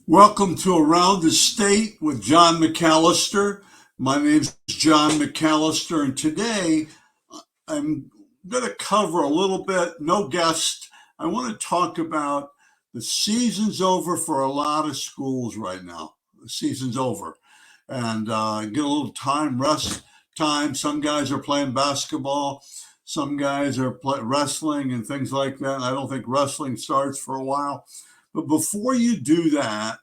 Welcome to Around the State with John McAllister. My name's John McAllister, and today I'm going to cover a little bit, no guest. I want to talk about the season's over for a lot of schools right now. The season's over, and get a little rest time. Some guys are playing basketball, some guys are wrestling and things like that. I don't think wrestling starts for a while. But before you do that,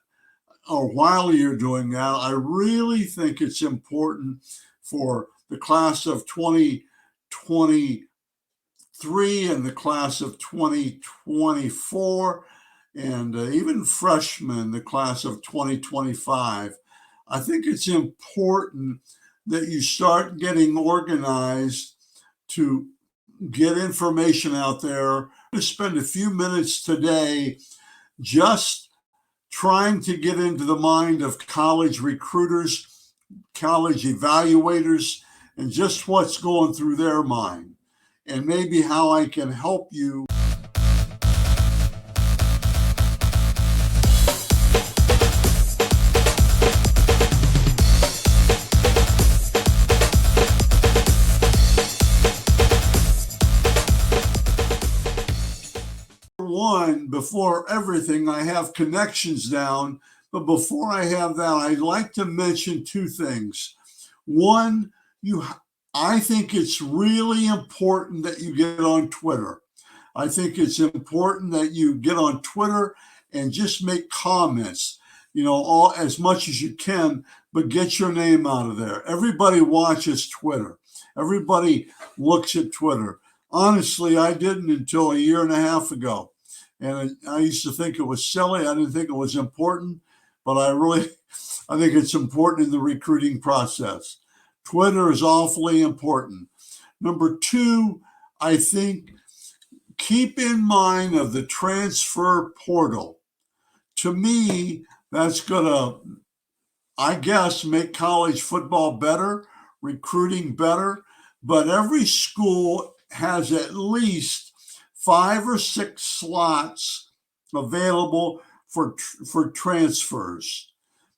or while you're doing that, I really think it's important for the class of 2023 and the class of 2024, and even freshmen, the class of 2025. I think it's important that you start getting organized to get information out there. I'm going to spend a few minutes today just trying to get into the mind of college recruiters, college evaluators, and just what's going through their mind, and maybe how I can help you. One, before everything, I have connections down, but before I have that, I'd like to mention two things. One, I think it's really important that you get on Twitter. I think it's important that you get on Twitter and just make comments, all as much as you can, but get your name out of there. Everybody watches Twitter. Everybody looks at Twitter. Honestly, I didn't until a year and a half ago. And I used to think it was silly. I didn't think it was important, but I think it's important in the recruiting process. Twitter is awfully important. Number two, I think keep in mind of the transfer portal. To me, that's going to, I guess, make college football better, recruiting better, but every school has at least 5 or 6 slots available for transfers.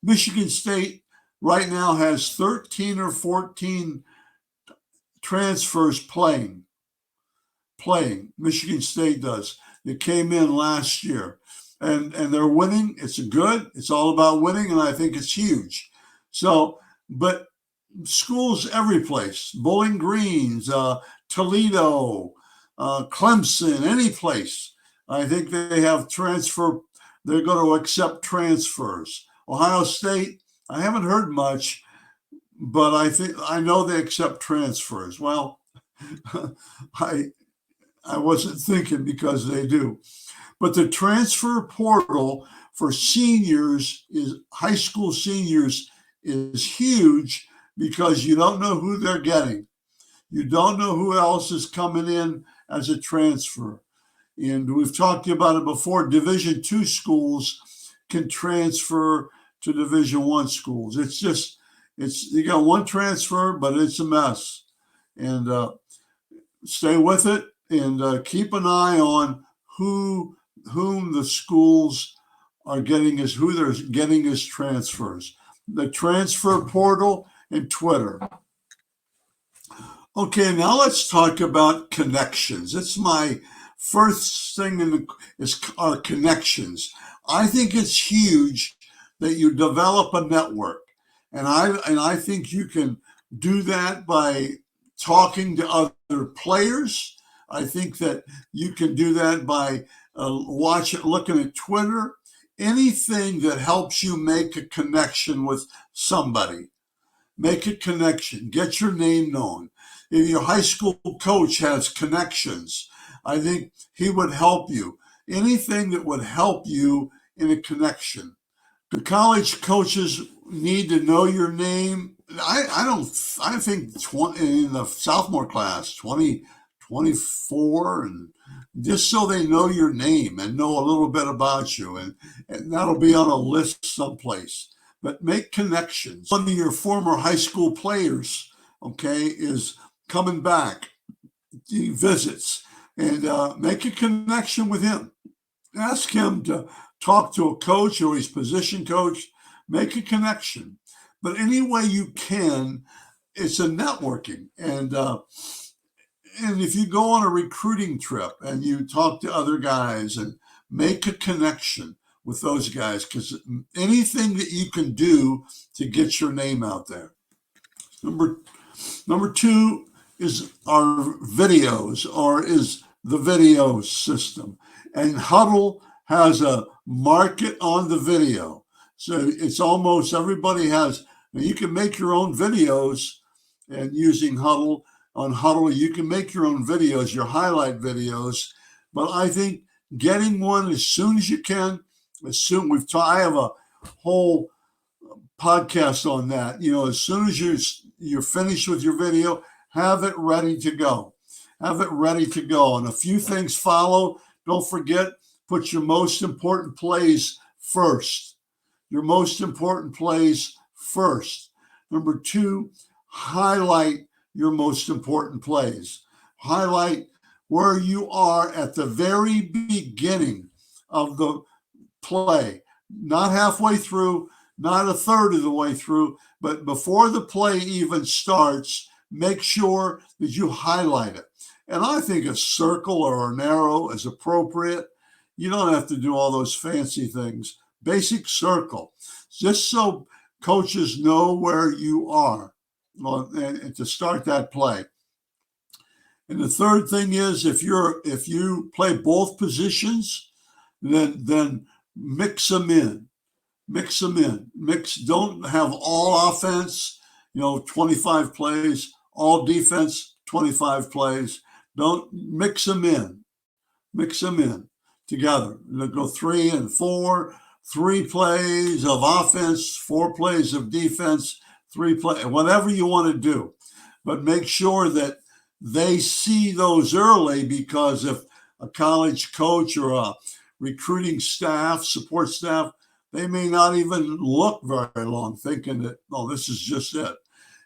Michigan State right now has 13 or 14 transfers playing. Michigan State does. They came in last year, and they're winning. It's good. It's all about winning, and I think it's huge. So, but schools every place, Bowling Greens, Toledo, Clemson, any place. I think they have they're going to accept transfers. Ohio State, I haven't heard much, but I know they accept transfers. Well, I wasn't thinking because they do. But the transfer portal for high school seniors is huge because you don't know who they're getting. You don't know who else is coming in as a transfer. And we've talked about it before. Division II schools can transfer to Division I schools. You got one transfer, but it's a mess. And stay with it and keep an eye on whom the schools are getting who they're getting as transfers. The transfer portal and Twitter. Okay, now let's talk about connections. It's my first thing are connections. I think it's huge that you develop a network, and I think you can do that by talking to other players. I think that you can do that by looking at Twitter. Anything that helps you make a connection with somebody. Make a connection. Get your name known. If your high school coach has connections, I think he would help you. Anything that would help you in a connection. The college coaches need to know your name. I think in the sophomore class, 2024, and just so they know your name and know a little bit about you, and that'll be on a list someplace. But make connections. One of your former high school players, is coming back. He visits, and make a connection with him. Ask him to talk to a coach or his position coach, make a connection. But any way you can, it's a networking. And if you go on a recruiting trip and you talk to other guys and make a connection with those guys, because anything that you can do to get your name out there. Number two is our videos, or is the video system. And HUDL has a market on the video. So it's almost everybody has, you can make your own videos, and using HUDL, on HUDL, you can make your own videos, your highlight videos. But I think getting one as soon as you can, I have a whole podcast on that. As soon as you're finished with your video, have it ready to go. Have it ready to go. And a few things follow. Don't forget, put your most important plays first. Your most important plays first. Number two, highlight your most important plays. Highlight where you are at the very beginning of the play, not halfway through, not a third of the way through, but before the play even starts, make sure that you highlight it. And I think a circle or an arrow is appropriate. You don't have to do all those fancy things. Basic circle, just so coaches know where you are and to start that play. And the third thing is, if you play both positions, then mix them in. Don't have all offense, 25 plays, all defense, 25 plays. Don't mix them in together. Go 3 and 4, 3 plays of offense, 4 plays of defense, 3 plays, whatever you want to do. But make sure that they see those early, because if a college coach or a recruiting staff, support staff, they may not even look very long thinking that, oh, this is just it.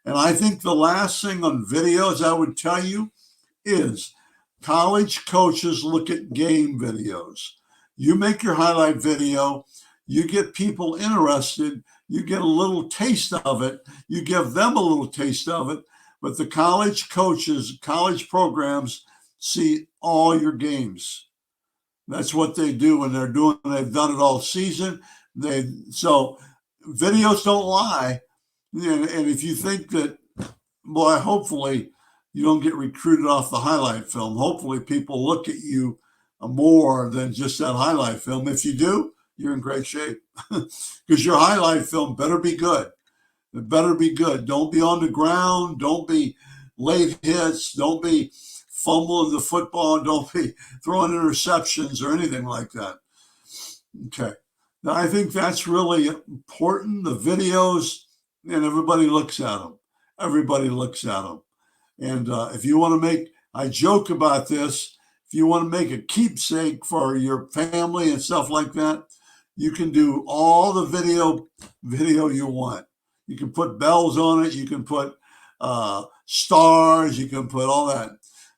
And I think the last thing on videos I would tell you is college coaches look at game videos. You make your highlight video, you get people interested, you get a little taste of it, you give them a little taste of it, but the college coaches, college programs see all your games. That's what they do when they've done it all season. So videos don't lie. And if you think that, boy, hopefully you don't get recruited off the highlight film. Hopefully people look at you more than just that highlight film. If you do, you're in great shape, because your highlight film better be good. It better be good. Don't be on the ground. Don't be late hits. Don't be fumbling the football. Don't be throwing interceptions or anything like that. Okay. Now, I think that's really important. The videos, and everybody looks at them. And if you want to I joke about this, if you want to make a keepsake for your family and stuff like that, you can do all the video you want. You can put bells on it. You can put stars. You can put all that.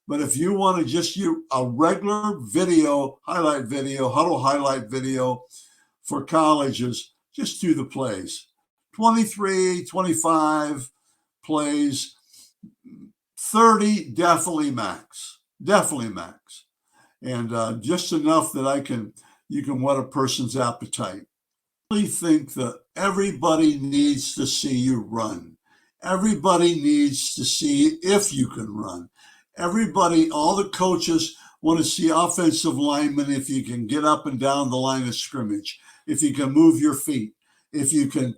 But if you want to just use a regular video, highlight video, HUDL highlight video for colleges, just do the plays. 23, 25 plays, 30, definitely max. And just enough that you can whet a person's appetite. I really think that everybody needs to see you run. Everybody needs to see if you can run. All the coaches want to see offensive linemen if you can get up and down the line of scrimmage, if you can move your feet, if you can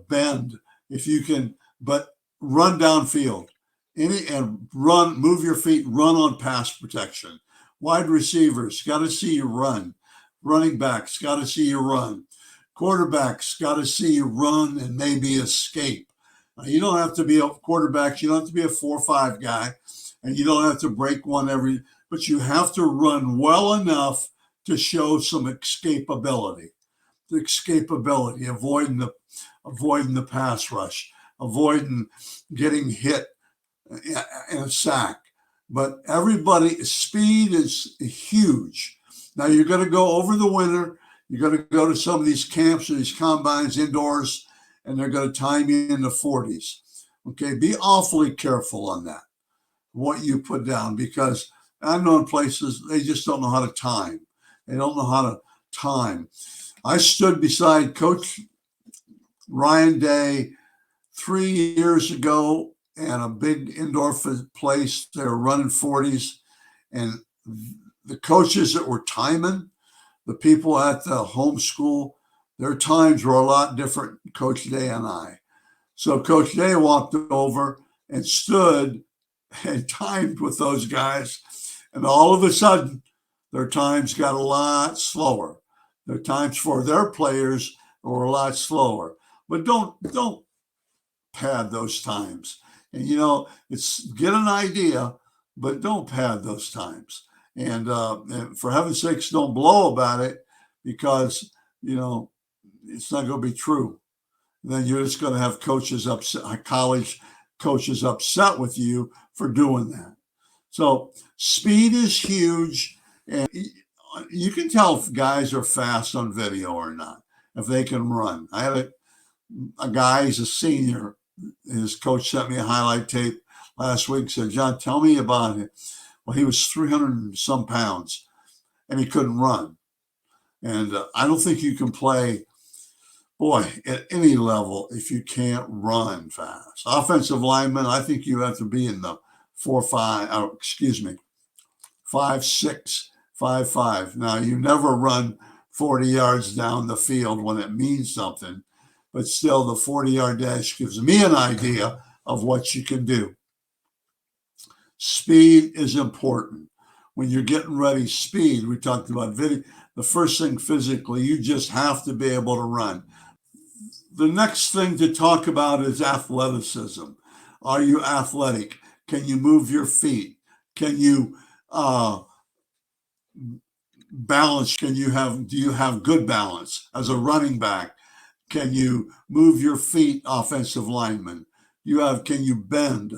bend, but run downfield. Move your feet, run on pass protection. Wide receivers, got to see you run. Running backs, got to see you run. Quarterbacks, got to see you run and maybe escape. You don't have to be a quarterback. You don't have to be a 4-5 guy, and you don't have to break one but you have to run well enough to show some escapability, avoiding the pass rush, avoiding getting hit in a sack. But speed is huge. Now you're going to go over the winter. You're going to go to some of these camps or these combines indoors, and they're going to time you in the 40s. Okay, be awfully careful on that, what you put down, because I've known places they just don't know how to time. They don't know how to time. I stood beside Coach Ryan Day 3 years ago in a big indoor place. They were running 40s, and the coaches that were timing, the people at the home school, their times were a lot different, Coach Day and I. So Coach Day walked over and stood and timed with those guys, and all of a sudden, their times got a lot slower. Their times for their players were a lot slower. But don't pad those times. And it's get an idea, but don't pad those times. And for heaven's sakes, don't blow about it, because it's not going to be true. Then you're just going to have coaches upset, college coaches upset with you for doing that. So speed is huge, and you can tell if guys are fast on video or not, if they can run. I had a guy, he's a senior. His coach sent me a highlight tape last week, said, John, tell me about it. Well, he was 300 and some pounds, and he couldn't run. And I don't think you can play, at any level if you can't run fast. Offensive lineman, I think you have to be in the 5'6", 5'5". Now, you never run 40 yards down the field when it means something, but still the 40-yard dash gives me an idea of what you can do. Speed is important. When you're getting ready, speed, we talked about video. The first thing physically, you just have to be able to run. The next thing to talk about is athleticism. Are you athletic? Can you move your feet? Can you balance? Do you have good balance as a running back? Can you move your feet, offensive lineman? Can you bend?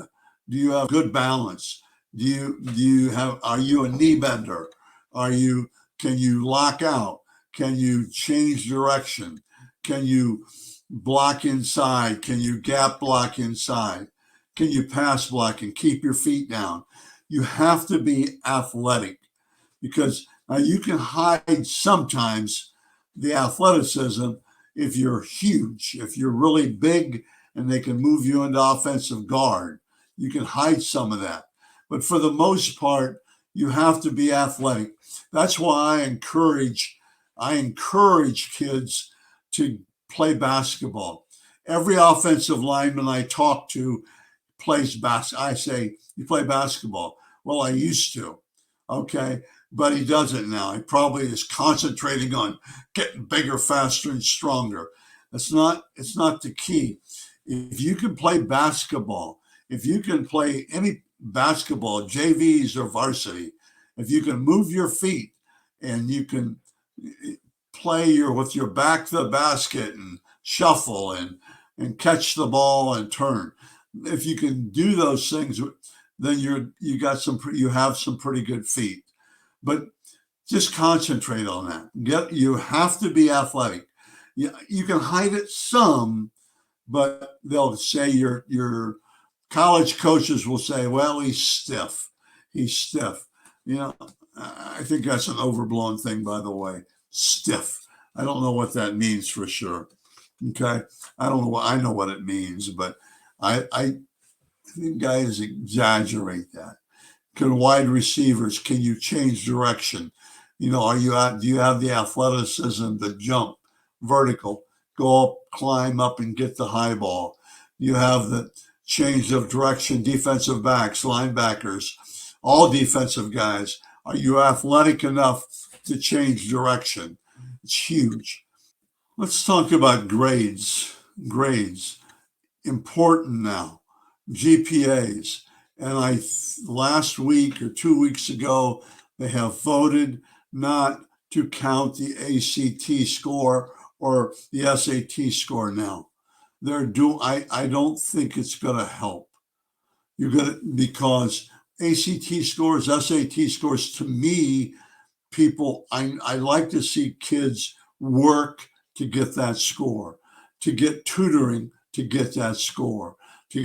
Do you have good balance? Are you a knee bender? Can you lock out? Can you change direction? Can you block inside? Can you gap block inside? Can you pass block and keep your feet down? You have to be athletic, because you can hide sometimes the athleticism if you're huge, if you're really big and they can move you into offensive guard. You can hide some of that. But for the most part, you have to be athletic. That's why I encourage kids to play basketball. Every offensive lineman I talk to plays basketball. I say, you play basketball? Well, I used to. Okay. But he doesn't now. He probably is concentrating on getting bigger, faster, and stronger. It's not the key. If you can play basketball, if you can play any basketball, JVs or varsity, if you can move your feet and you can play with your back to the basket and shuffle and catch the ball and turn, if you can do those things, then you have some pretty good feet. But just concentrate on that. You have to be athletic. You can hide it some, but they'll say your college coaches will say, well, he's stiff. He's stiff. I think that's an overblown thing, by the way. Stiff. I don't know what that means for sure. Okay. I don't know. I know what it means, but I think guys exaggerate that. Wide receivers, can you change direction? Do you have the athleticism to jump vertical, go up, climb up and get the high ball? You have the change of direction, defensive backs, linebackers, all defensive guys. Are you athletic enough to change direction? It's huge. Let's talk about grades. Grades, important now. GPAs. And last week or 2 weeks ago, they have voted not to count the ACT score or the SAT score now. I don't think it's going to help. Because ACT scores, SAT scores, to me, I like to see kids work to get that score, to get tutoring to get that score, to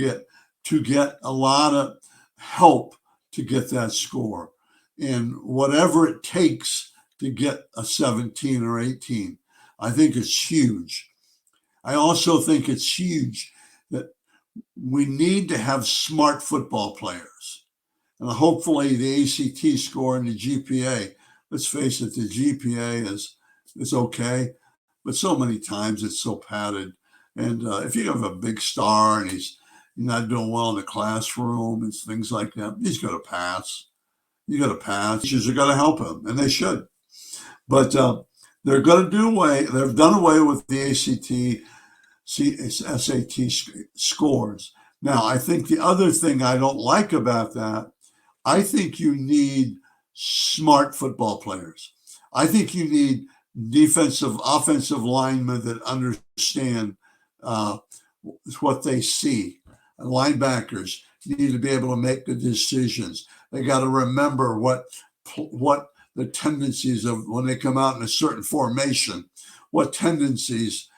get a lot of help to get that score, and whatever it takes to get a 17 or 18. I think it's huge. I also think it's huge that we need to have smart football players. And hopefully the ACT score and the GPA, let's face it, the GPA is okay, but so many times it's so padded. And if you have a big star and he's not doing well in the classroom and things like that, he's going to pass. You got to pass. Teachers are going to help him, and they should. But they're going to they've done away with the ACT, SAT scores. Now, I think the other thing I don't like about that, I think you need smart football players. I think you need offensive linemen that understand what they see. Linebackers need to be able to make the decisions. They got to remember what the tendencies of when they come out in a certain formation, what tendencies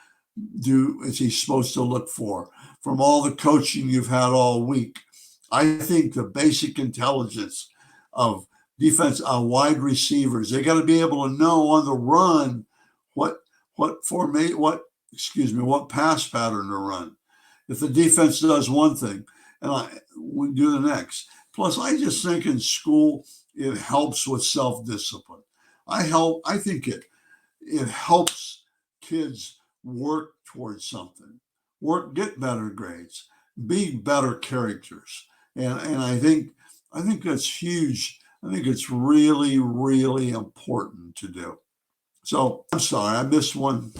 is he supposed to look for from all the coaching you've had all week. I think the basic intelligence of defense, wide receivers, they got to be able to know on the run what pass pattern to run. If the defense does one thing, and we do the next. Plus, I just think in school it helps with self-discipline. I think it helps kids work towards something, get better grades, be better characters, and I think that's huge. I think it's really, really important to do. So I'm sorry, I missed one.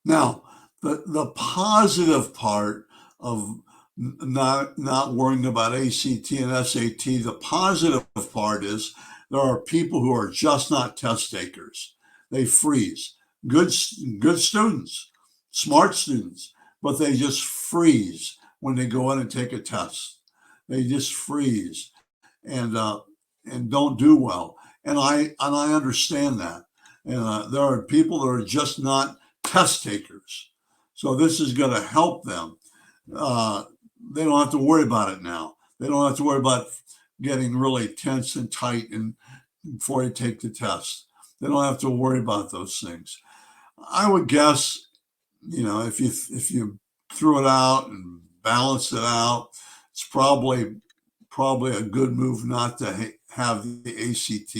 Now, the positive part of not worrying about ACT and SAT, the positive part is there are people who are just not test takers. They freeze. Good students, smart students, but they just freeze when they go in and take a test. They just freeze and don't do well. And I understand that. And there are people that are just not test takers. So this is going to help them. They don't have to worry about it now. They don't have to worry about getting really tense and tight before they take the test. They don't have to worry about those things. I would guess, if you threw it out and balanced it out, it's probably a good move not to have the ACT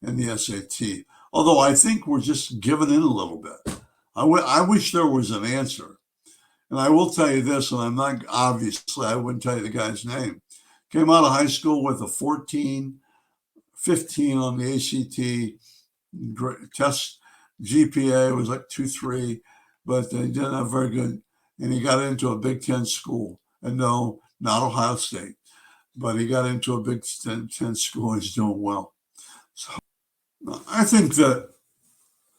and the SAT. Although I think we're just giving in a little bit. I wish there was an answer. And I will tell you this, and obviously I wouldn't tell you the guy's name. Came out of high school with a 14, 15 on the ACT test. GPA was like 2.3, but they didn't have very good. And he got into a Big Ten school. And no, not Ohio State, but he got into a Big Ten school. He's doing well. So I think that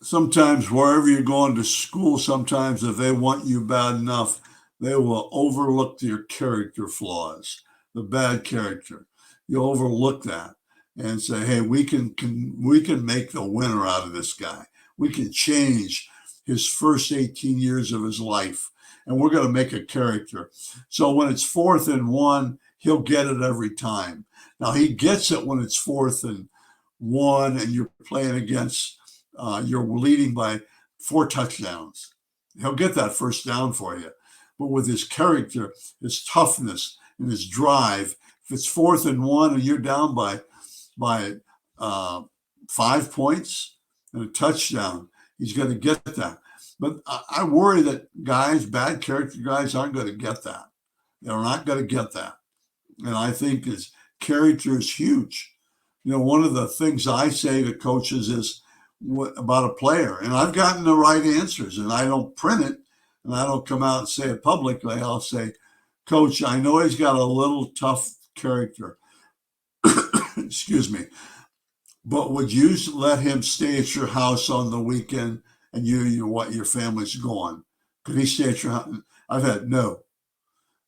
sometimes wherever you're going to school, sometimes if they want you bad enough, they will overlook your character flaws, the bad character. You overlook that and say, hey, we can make the winner out of this guy. We can change his first 18 years of his life, and we're going to make a character. So when it's 4th and 1, he'll get it every time. Now, he gets it when it's 4th and 1 and you're playing against, you're leading by 4 touchdowns. He'll get that first down for you. But with his character, his toughness, and his drive, if it's 4th and 1 and you're down by 5 points and a touchdown, he's going to get that. But I worry that bad character guys aren't going to get that. They're not going to get that. And I think his character is huge. One of the things I say to coaches is about a player, and I've gotten the right answers, and I don't print it, and I don't come out and say it publicly. I'll say, Coach, I know he's got a little tough character. Excuse me. But would you let him stay at your house on the weekend and your family's gone? Could he stay at your house? I've had no.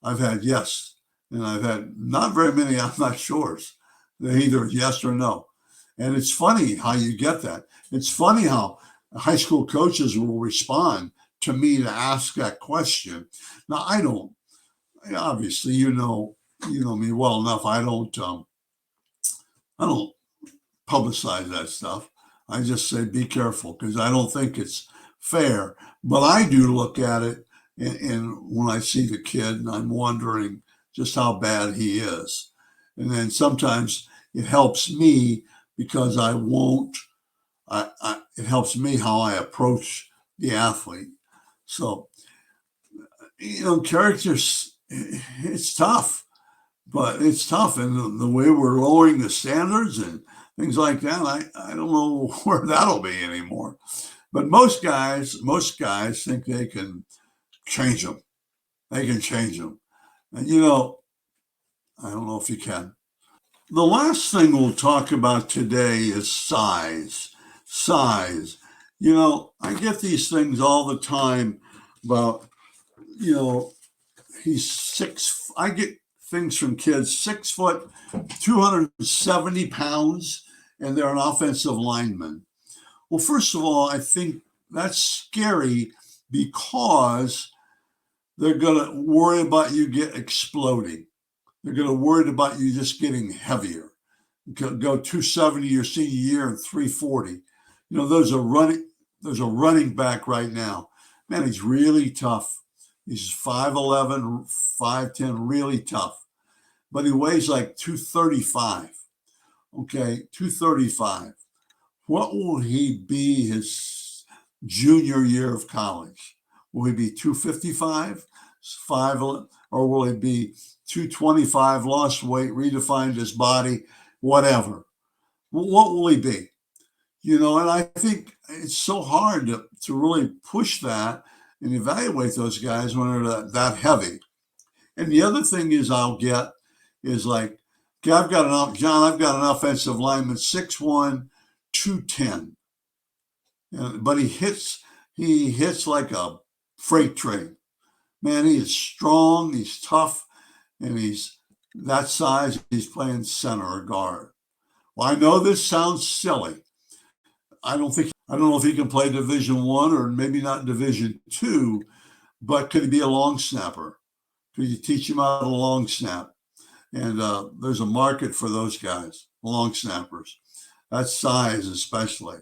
I've had yes. And I've had not very many, I'm not sure. They're either yes or no. And it's funny how you get that. It's funny how High school coaches will respond to me to ask that question. Now, I don't, obviously, you know me well enough. I don't publicize that stuff. I just say be careful because I don't think it's fair. But I do look at it, and when I see the kid, and I'm wondering just how bad he is. And then sometimes it helps me because I won't. It helps me how I approach the athlete. So characters, it's tough, but it's tough, and the way we're lowering the standards and things like that, I don't know where that'll be anymore. But most guys think they can change them. They can change them, and I don't know if you can. The last thing we'll talk about today is size. Size. I get these things all the time about, you know, he's six. I get things from kids 6 foot, 270 pounds, and they're an offensive lineman. Well, first of all, I think that's scary because they're going to worry about you exploding. They're going to worry about you just getting heavier. Go 270 your senior year and 340. There's a running back right now. Man, he's really tough. He's 5'11", 5'10", really tough. But he weighs like 235. Okay, 235. What will he be his junior year of college? Will he be 255, 5, or will he be 225, lost weight, redefined his body, whatever? What will he be? And I think it's so hard to really push that and evaluate those guys when they're that heavy. And the other thing I'll get is like, okay, I've got an offensive lineman, 6'1", 210. But he hits like a freight train. Man, he is strong, he's tough, and he's that size. He's playing center or guard. Well, I know this sounds silly. I don't know if he can play Division I or maybe not Division II, but could he be a long snapper? Could you teach him how to long snap? And there's a market for those guys, long snappers. That's size, especially.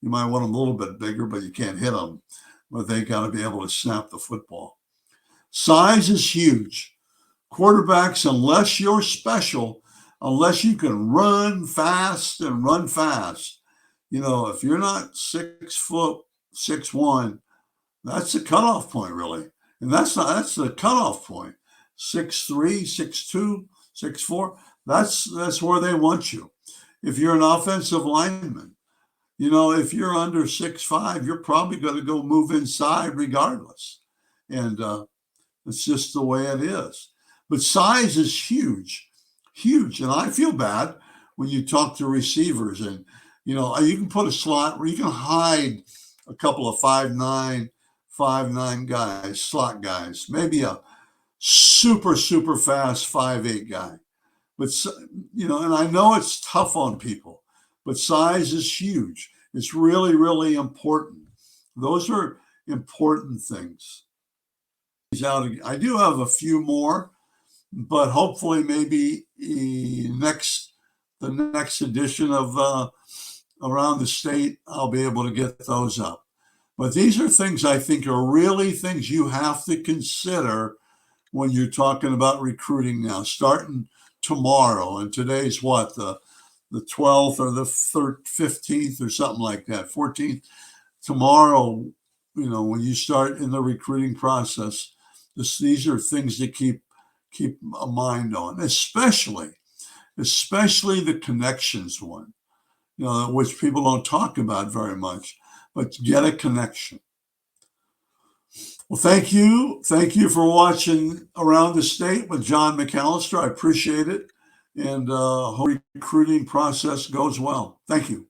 You might want them a little bit bigger, but you can't hit them. But they got to be able to snap the football. Size is huge. Quarterbacks, unless you're special, unless you can run fast, if you're not 6 foot, 6'1", that's the cutoff point, really. And that's the cutoff point. 6'3", 6'2", 6'4", that's where they want you. If you're an offensive lineman, if you're under 6'5", you're probably going to go move inside regardless. And it's just the way it is. But size is huge, huge. And I feel bad when you talk to receivers and, you can put a slot where you can hide a couple of 5'9" guys, slot guys, maybe a super, super fast 5'8" guy. But, and I know it's tough on people, but size is huge. It's really, really important. Those are important things. I do have a few more, but hopefully maybe the next edition of Around the State, I'll be able to get those up. But these are things I think are really things you have to consider when you're talking about recruiting now, starting tomorrow. And today's what, the 12th or the 15th or something like that, 14th. Tomorrow, when you start in the recruiting process, these are things to keep a mind on, especially the connections one, which people don't talk about very much, but get a connection. Well, thank you. Thank you for watching Around the State with John McAllister. I appreciate it. And hope the recruiting process goes well. Thank you.